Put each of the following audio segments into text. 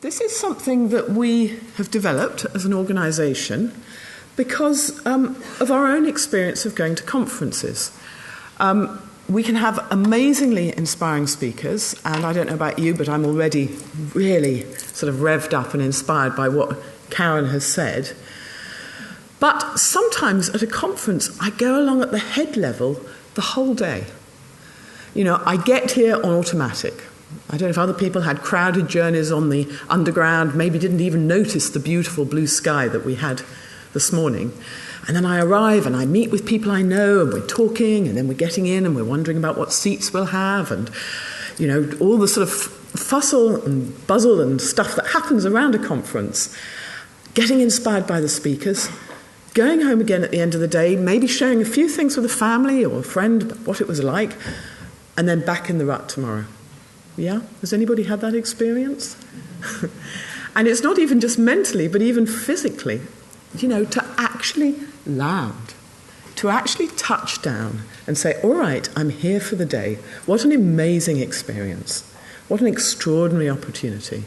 This is something that we have developed as an organisation because of our own experience of going to conferences. We can have amazingly inspiring speakers, and I don't know about you, but I'm already really sort of revved up and inspired by what Karen has said. But sometimes at a conference, I go along at the head level the whole day. You know, I get here on automatic. I don't know if other people had crowded journeys on the underground, maybe didn't even notice the beautiful blue sky that we had this morning. And then I arrive and I meet with people I know and we're talking and then we're getting in and we're wondering about what seats we'll have and, you know, all the sort of fussle and buzzle and stuff that happens around a conference. Getting inspired by the speakers, going home again at the end of the day, maybe sharing a few things with a family or a friend about what it was like, and then back in the rut tomorrow. Yeah? Has anybody had that experience? And it's not even just mentally, but even physically. You know, to actually land, to actually touch down and say, all right, I'm here for the day. What an amazing experience. What an extraordinary opportunity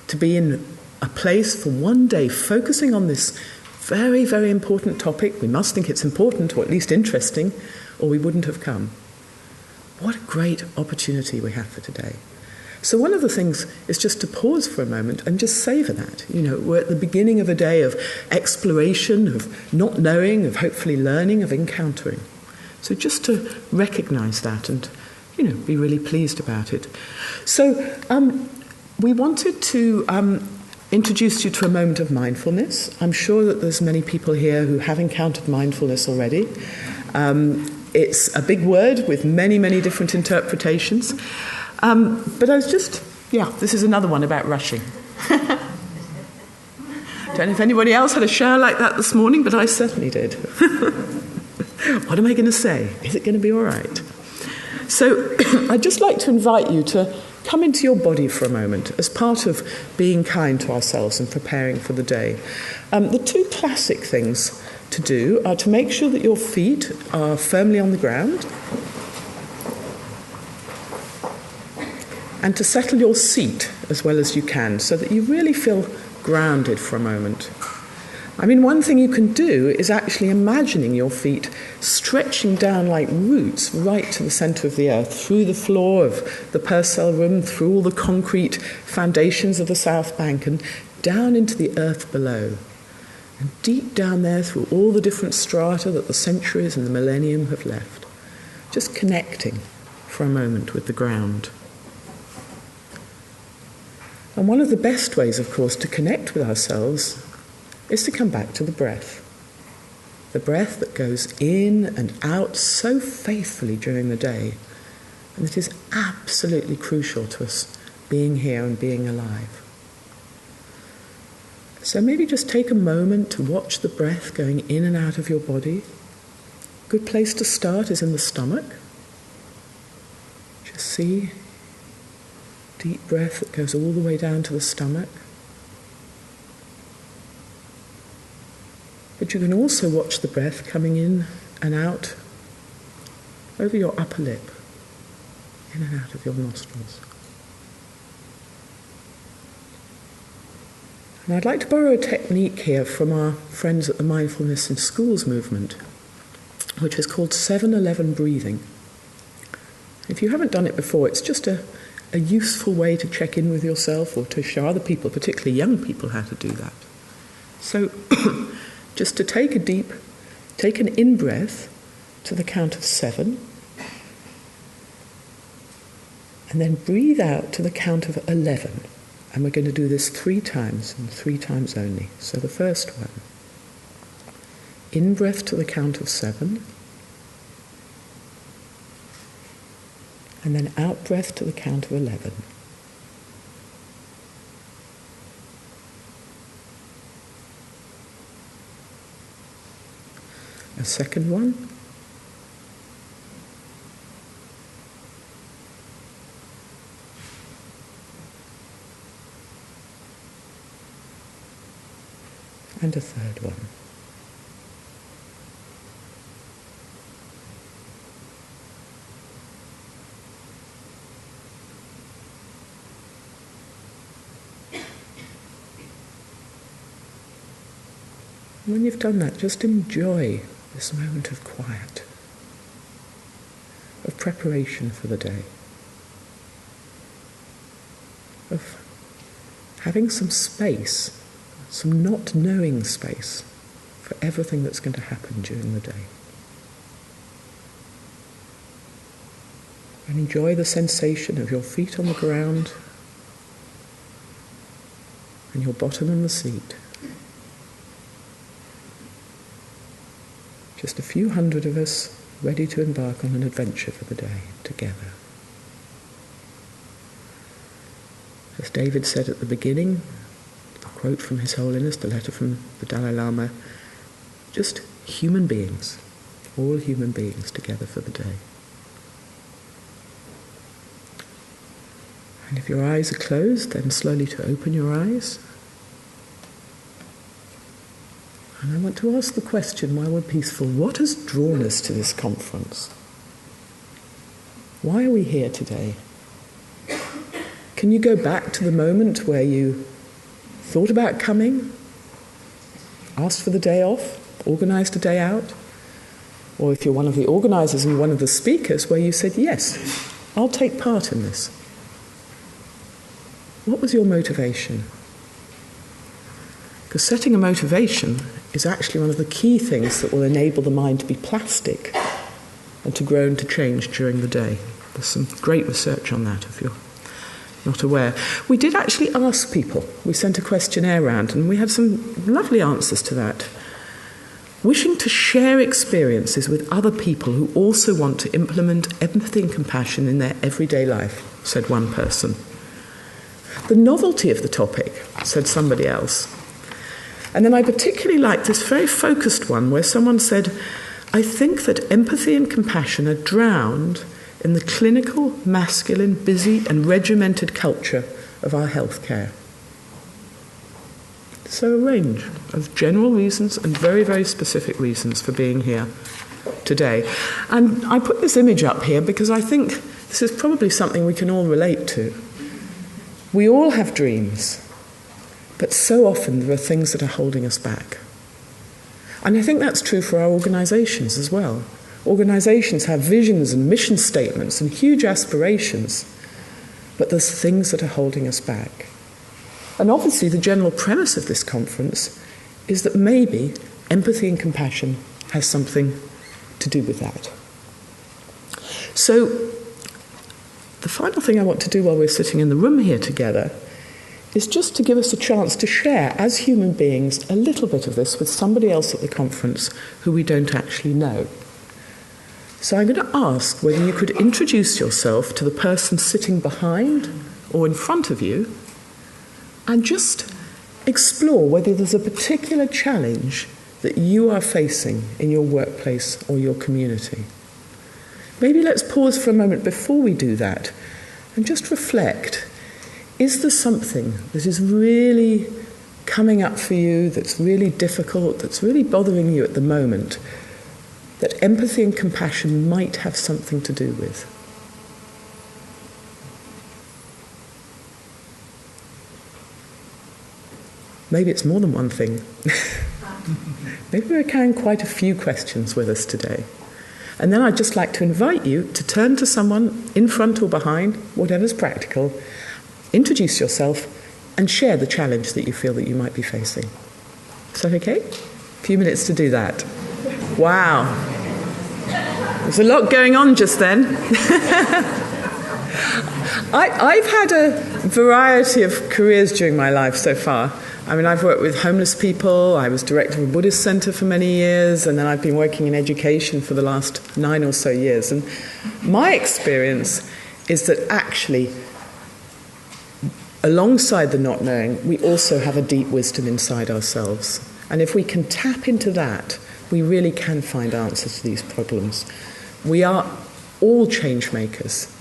to be in a place for one day focusing on this very, very important topic. We must think it's important or at least interesting, or we wouldn't have come. What a great opportunity we have for today. So one of the things is just to pause for a moment and just savour that. You know, we're at the beginning of a day of exploration, of not knowing, of hopefully learning, of encountering. So just to recognise that and, you know, be really pleased about it. So we wanted to introduce you to a moment of mindfulness. I'm sure that there's many people here who have encountered mindfulness already. It's a big word with many, many different interpretations. But I was just, this is another one about rushing. Don't know if anybody else had a shower like that this morning, but I certainly did. What am I going to say? Is it going to be all right? So I'd just like to invite you to come into your body for a moment as part of being kind to ourselves and preparing for the day. The two classic things to do are to make sure that your feet are firmly on the ground and to settle your seat as well as you can so that you really feel grounded for a moment. I mean, one thing you can do is actually imagining your feet stretching down like roots right to the centre of the earth, through the floor of the Purcell room, through all the concrete foundations of the South Bank and down into the earth below. And deep down there through all the different strata that the centuries and the millennium have left. Just connecting for a moment with the ground. And one of the best ways, of course, to connect with ourselves is to come back to the breath. The breath that goes in and out so faithfully during the day, and it is absolutely crucial to us being here and being alive. So maybe just take a moment to watch the breath going in and out of your body. A good place to start is in the stomach. Just see. Deep breath that goes all the way down to the stomach. But you can also watch the breath coming in and out over your upper lip, in and out of your nostrils. And I'd like to borrow a technique here from our friends at the Mindfulness in Schools movement, which is called 7-11 breathing. If you haven't done it before, it's just a useful way to check in with yourself or to show other people, particularly young people, how to do that. So just to take an in-breath to the count of 7, and then breathe out to the count of 11. And we're going to do this 3 times, and 3 times only. So the first one, in-breath to the count of 7, and then out-breath to the count of 11. A second one. And a third one. And when you've done that, just enjoy this moment of quiet, of preparation for the day, of having some space, some not knowing space for everything that's going to happen during the day. And enjoy the sensation of your feet on the ground and your bottom on the seat. Just a few hundred of us ready to embark on an adventure for the day together. As David said at the beginning, a quote from His Holiness, the letter from the Dalai Lama, just human beings, all human beings together for the day. And if your eyes are closed, then slowly to open your eyes. And I want to ask the question, while we're peaceful, what has drawn us to this conference? Why are we here today? Can you go back to the moment where you thought about coming, asked for the day off, organised a day out? Or if you're one of the organisers and one of the speakers, where you said, yes, I'll take part in this. What was your motivation? Because setting a motivation is actually one of the key things that will enable the mind to be plastic and to grow and to change during the day. There's some great research on that if you're not aware. We did actually ask people. We sent a questionnaire around and we had some lovely answers to that. Wishing to share experiences with other people who also want to implement empathy and compassion in their everyday life, said one person. The novelty of the topic, said somebody else. And then I particularly liked this very focused one where someone said, I think that empathy and compassion are drowned in the clinical, masculine, busy and regimented culture of our healthcare. So a range of general reasons and very, very specific reasons for being here today. And I put this image up here because I think this is probably something we can all relate to. We all have dreams, but so often there are things that are holding us back. And I think that's true for our organisations as well. Organisations have visions and mission statements and huge aspirations, but there's things that are holding us back. And obviously the general premise of this conference is that maybe empathy and compassion has something to do with that. So the final thing I want to do while we're sitting in the room here together is just to give us a chance to share, as human beings, a little bit of this with somebody else at the conference who we don't actually know. So I'm going to ask whether you could introduce yourself to the person sitting behind or in front of you and just explore whether there's a particular challenge that you are facing in your workplace or your community. Maybe let's pause for a moment before we do that and just reflect. Is there something that is really coming up for you, that's really difficult, that's really bothering you at the moment, that empathy and compassion might have something to do with? Maybe it's more than one thing. Maybe we're carrying quite a few questions with us today. And then I'd just like to invite you to turn to someone in front or behind, whatever's practical, introduce yourself, and share the challenge that you feel that you might be facing. Is that okay? A few minutes to do that. Wow. There's a lot going on just then. I've had a variety of careers during my life so far. I mean, I've worked with homeless people, I was director of a Buddhist centre for many years, and then I've been working in education for the last 9 or so years. And my experience is that actually, alongside the not knowing, we also have a deep wisdom inside ourselves. And if we can tap into that, we really can find answers to these problems. We are all change makers.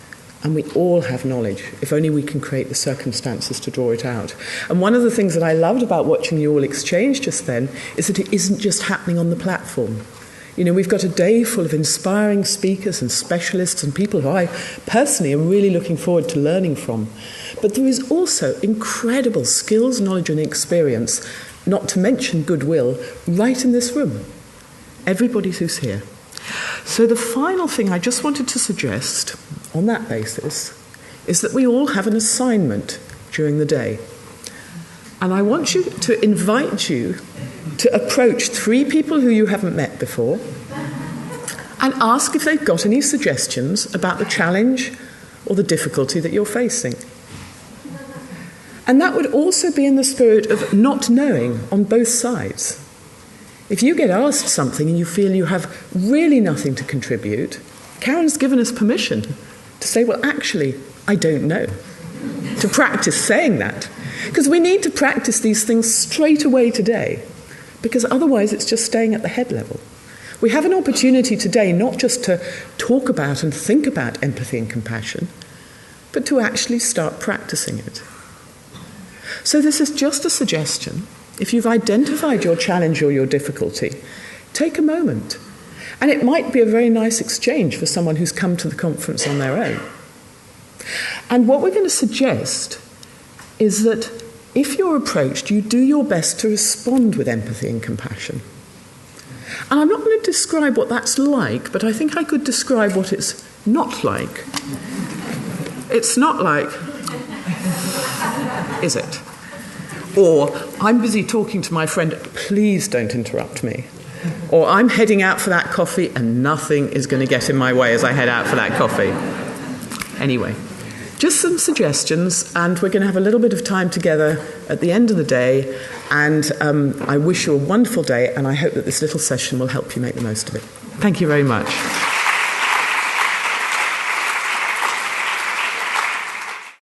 And we all have knowledge, if only we can create the circumstances to draw it out. And one of the things that I loved about watching you all exchange just then is that it isn't just happening on the platform. You know, we've got a day full of inspiring speakers and specialists and people who I personally am really looking forward to learning from. But there is also incredible skills, knowledge and experience not to mention goodwill, right in this room. Everybody who's here. So the final thing I just wanted to suggest on that basis is that we all have an assignment during the day. And I want you to invite you to approach 3 people who you haven't met before and ask if they've got any suggestions about the challenge or the difficulty that you're facing. And that would also be in the spirit of not knowing on both sides. If you get asked something and you feel you have really nothing to contribute, Karen's given us permission to say, well, actually, I don't know. To practice saying that. Because we need to practice these things straight away today, because otherwise it's just staying at the head level. We have an opportunity today not just to talk about and think about empathy and compassion, but to actually start practicing it. So this is just a suggestion. If you've identified your challenge or your difficulty, take a moment. And it might be a very nice exchange for someone who's come to the conference on their own. And what we're going to suggest is that if you're approached, you do your best to respond with empathy and compassion. And I'm not going to describe what that's like, but I think I could describe what it's not like. It's not like, is it? Or, I'm busy talking to my friend, please don't interrupt me. Or, I'm heading out for that coffee and nothing is going to get in my way as I head out for that coffee. Anyway, just some suggestions, and we're going to have a little bit of time together at the end of the day, and I wish you a wonderful day, and I hope that this little session will help you make the most of it. Thank you very much.